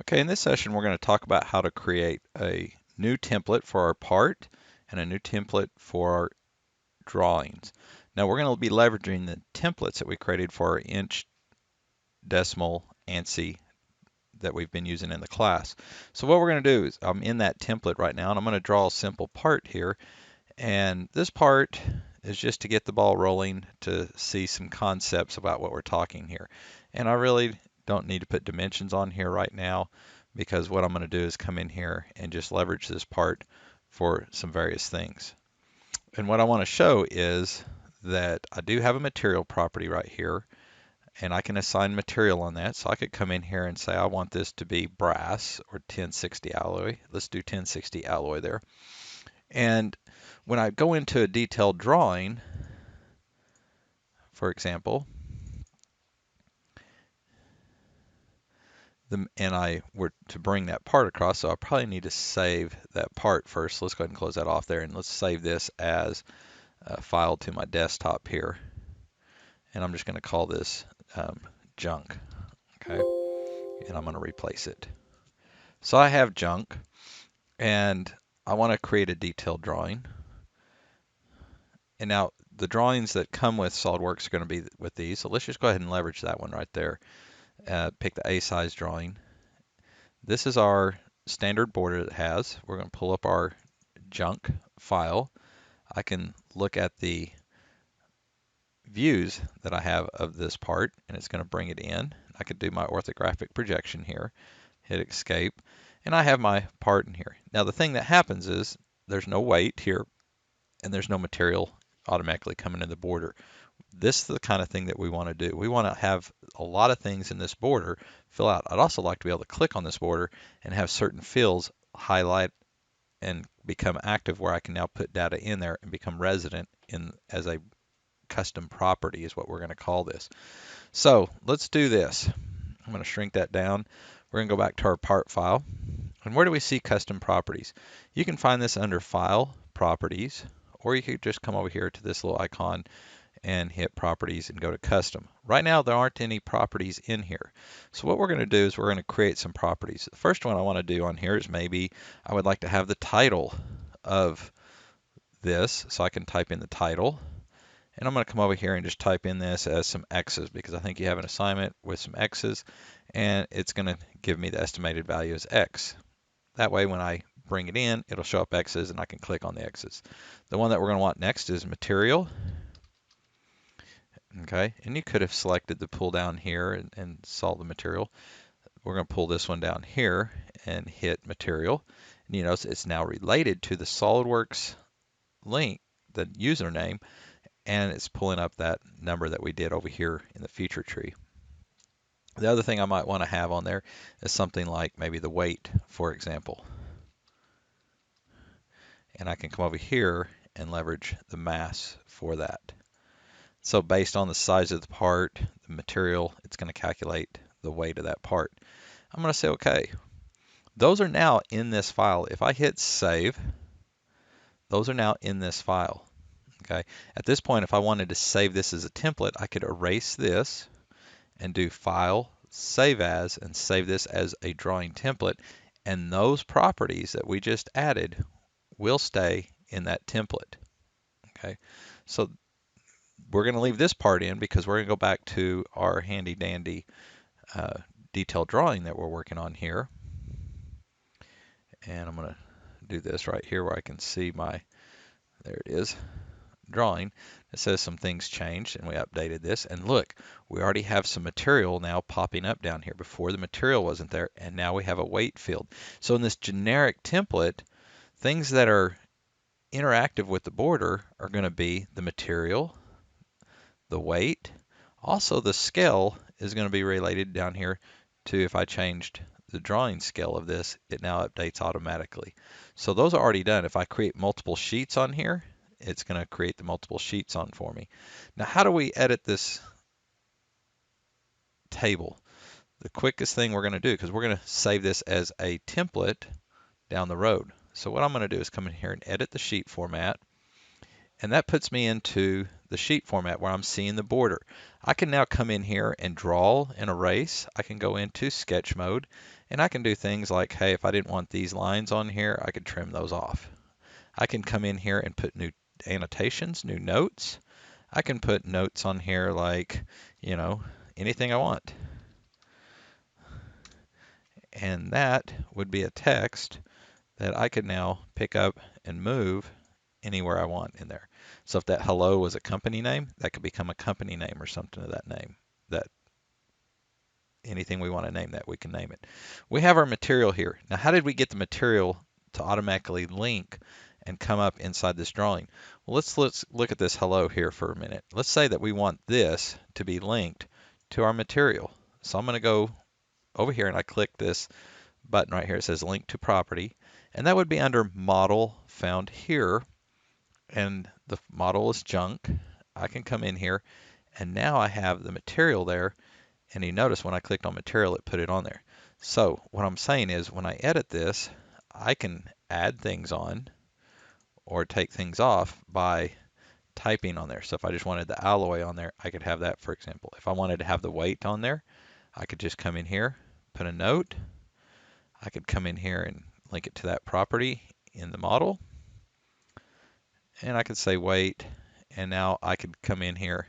Okay, in this session, we're going to talk about how to create a new template for our part and a new template for our drawings. Now, we're going to be leveraging the templates that we created for our inch, decimal, ANSI that we've been using in the class. So what we're going to do is I'm in that template right now, and I'm going to draw a simple part here. And this part is just to get the ball rolling to see some concepts about what we're talking here. And I really don't need to put dimensions on here right now because what I'm going to do is come in here and just leverage this part for some various things. And what I want to show is that I do have a material property right here, and I can assign material on that. So I could come in here and say I want this to be brass or 1060 alloy. Let's do 1060 alloy there. And when I go into a detailed drawing, for example, and I were to bring that part across, so I probably need to save that part first. Let's go ahead and close that off there, and let's save this as a file to my desktop here. And I'm just going to call this junk, okay? And I'm going to replace it. So I have junk, and I want to create a detailed drawing. And now the drawings that come with SOLIDWORKS are going to be with these. So let's just go ahead and leverage that one right there. Pick the A size drawing. This is our standard border that it has. We're going to pull up our junk file. I can look at the views that I have of this part, and it's going to bring it in. I could do my orthographic projection here, hit escape, and I have my part in here. Now the thing that happens is there's no weight here, and there's no material automatically coming in the border. This is the kind of thing that we want to do. We want to have a lot of things in this border fill out. I'd also like to be able to click on this border and have certain fields highlight and become active where I can now put data in there and become resident in as a custom property is what we're going to call this. So let's do this. I'm going to shrink that down. We're going to go back to our part file. And where do we see custom properties? You can find this under File, Properties, or you could just come over here to this little icon and hit properties and go to custom. Right now there aren't any properties in here. So what we're going to do is we're going to create some properties. The first one I want to do on here is maybe I would like to have the title of this. So I can type in the title. And I'm going to come over here and just type in this as some X's because I think you have an assignment with some X's and it's going to give me the estimated value as X. That way when I bring it in, it'll show up X's and I can click on the X's. The one that we're going to want next is material. Okay, and you could have selected the pull down here and saw the material. We're going to pull this one down here and hit material. And you notice it's now related to the SOLIDWORKS link, the username, and it's pulling up that number that we did over here in the feature tree. The other thing I might want to have on there is something like maybe the weight, for example. And I can come over here and leverage the mass for that. So based on the size of the part, the material, it's going to calculate the weight of that part. I'm going to say OK. Those are now in this file. If I hit save, those are now in this file. Okay. At this point, if I wanted to save this as a template, I could erase this and do File, Save As, and save this as a drawing template. And those properties that we just added will stay in that template. Okay. So we're going to leave this part in because we're going to go back to our handy dandy detailed drawing that we're working on here. And I'm going to do this right here where I can see my, there it is, drawing. It says some things changed and we updated this. And look, we already have some material now popping up down here. Before the material wasn't there, and now we have a weight field. So in this generic template, things that are interactive with the border are going to be the material, the weight, also the scale is going to be related down here to if I changed the drawing scale of this, it now updates automatically. So those are already done. If I create multiple sheets on here, it's going to create the multiple sheets on for me. Now, how do we edit this table? The quickest thing we're going to do, because we're going to save this as a template down the road. So what I'm going to do is come in here and edit the sheet format. And that puts me into the sheet format where I'm seeing the border. I can now come in here and draw and erase. I can go into sketch mode and I can do things like, hey, if I didn't want these lines on here, I could trim those off. I can come in here and put new annotations, new notes. I can put notes on here like, you know, anything I want. And that would be a text that I could now pick up and move anywhere I want in there. So if that hello was a company name, that could become a company name or something of that name. That anything we want to name that, we can name it. We have our material here. Now, how did we get the material to automatically link and come up inside this drawing? Well, let's look at this hello here for a minute. Let's say that we want this to be linked to our material. So I'm going to go over here and I click this button right here. It says link to property, and that would be under model found here, and the model is junk. I can come in here and now I have the material there, and you notice when I clicked on material it put it on there. So what I'm saying is when I edit this, I can add things on or take things off by typing on there. So if I just wanted the alloy on there, I could have that, for example. If I wanted to have the weight on there, I could just come in here, put a note. I could come in here and link it to that property in the model, and I could say weight, and now I could come in here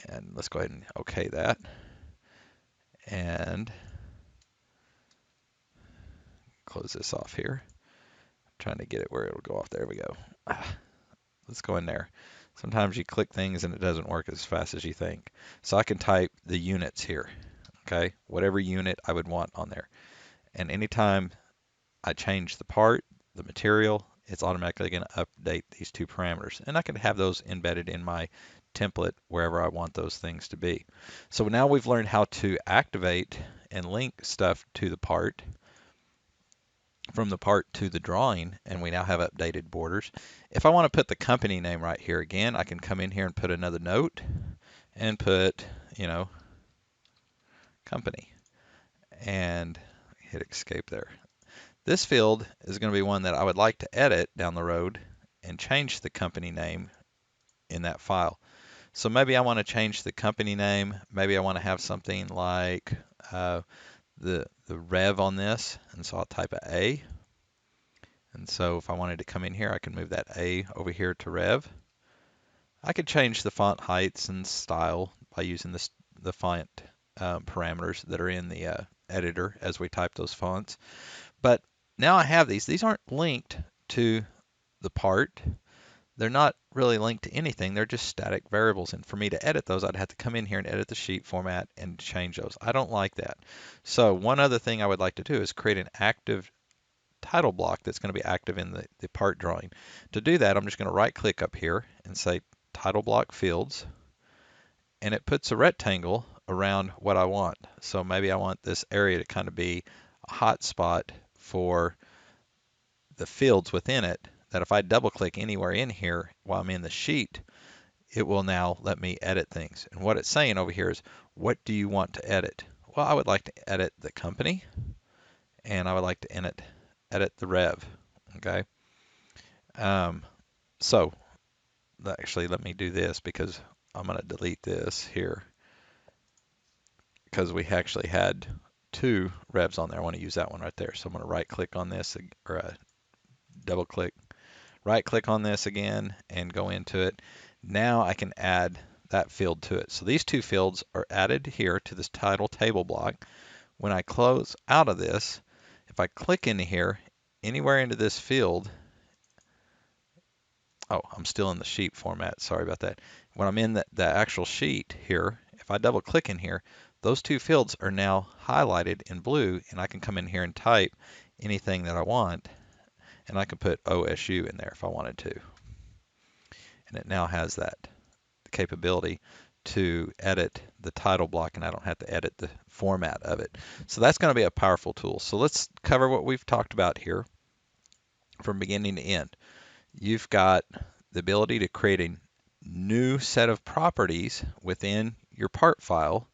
and let's go ahead and OK that, and close this off here. I'm trying to get it where it'll go off. There we go. Let's go in there. Sometimes you click things and it doesn't work as fast as you think. So I can type the units here, okay? Whatever unit I would want on there. And anytime I change the part, the material, it's automatically going to update these two parameters. And I can have those embedded in my template wherever I want those things to be. So now we've learned how to activate and link stuff to the part, from the part to the drawing, and we now have updated borders. If I want to put the company name right here again, I can come in here and put another note and put, you know, company, and hit escape there. This field is going to be one that I would like to edit down the road and change the company name in that file. So maybe I want to change the company name. Maybe I want to have something like the rev on this, and so I'll type A. And so if I wanted to come in here, I can move that A over here to rev. I could change the font heights and style by using the font parameters that are in the editor as we type those fonts. But now I have these. These aren't linked to the part. They're not really linked to anything. They're just static variables. And for me to edit those, I'd have to come in here and edit the sheet format and change those. I don't like that. So one other thing I would like to do is create an active title block that's going to be active in the part drawing. To do that, I'm just going to right click up here and say title block fields, and it puts a rectangle around what I want. So maybe I want this area to kind of be a hot spot for the fields within it, that if I double click anywhere in here while I'm in the sheet, it will now let me edit things. And what it's saying over here is, what do you want to edit? Well, I would like to edit the company, and I would like to edit the rev, okay? So actually, let me do this because I'm going to delete this here because we actually had two revs on there. I want to use that one right there. So I'm going to right click on this, or double click, right click on this again and go into it. Now I can add that field to it. So these two fields are added here to this title table block. When I close out of this, if I click into here, anywhere into this field, oh, I'm still in the sheet format, sorry about that. When I'm in the actual sheet here, if I double click in here, those two fields are now highlighted in blue, and I can come in here and type anything that I want, and I can put OSU in there if I wanted to. And it now has that capability to edit the title block, and I don't have to edit the format of it. So that's going to be a powerful tool. So let's cover what we've talked about here from beginning to end. You've got the ability to create a new set of properties within your part file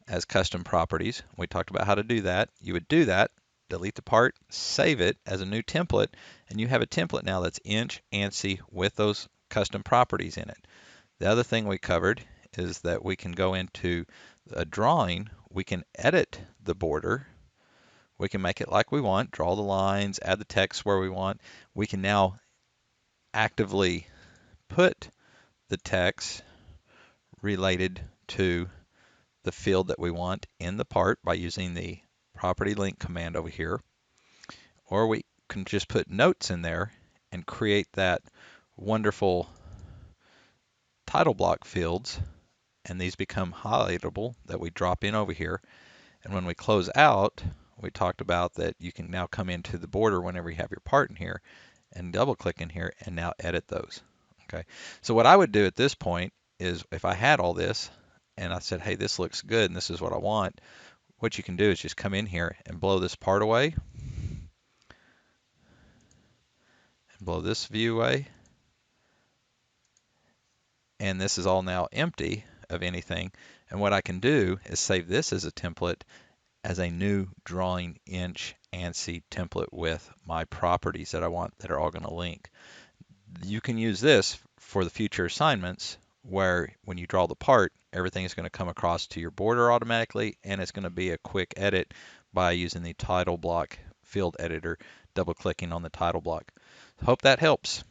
as custom properties. We talked about how to do that. You would do that delete the part, save it as a new template, and you have a template now that's inch ANSI with those custom properties in it. The other thing we covered is that we can go into a drawing, we can edit the border, we can make it like we want, draw the lines, add the text where we want. We can now actively put the text related to the field that we want in the part by using the property link command over here. Or we can just put notes in there and create that wonderful title block fields, and these become highlightable that we drop in over here. And when we close out, we talked about that you can now come into the border whenever you have your part in here and double click in here and now edit those. Okay, so what I would do at this point is if I had all this and I said, hey, this looks good and this is what I want, what you can do is just come in here and blow this part away and blow this view away. And this is all now empty of anything. And what I can do is save this as a template as a new drawing inch ANSI template with my properties that I want that are all going to link. You can use this for the future assignments where when you draw the part, everything is going to come across to your border automatically, and it's going to be a quick edit by using the title block field editor, double clicking on the title block. Hope that helps.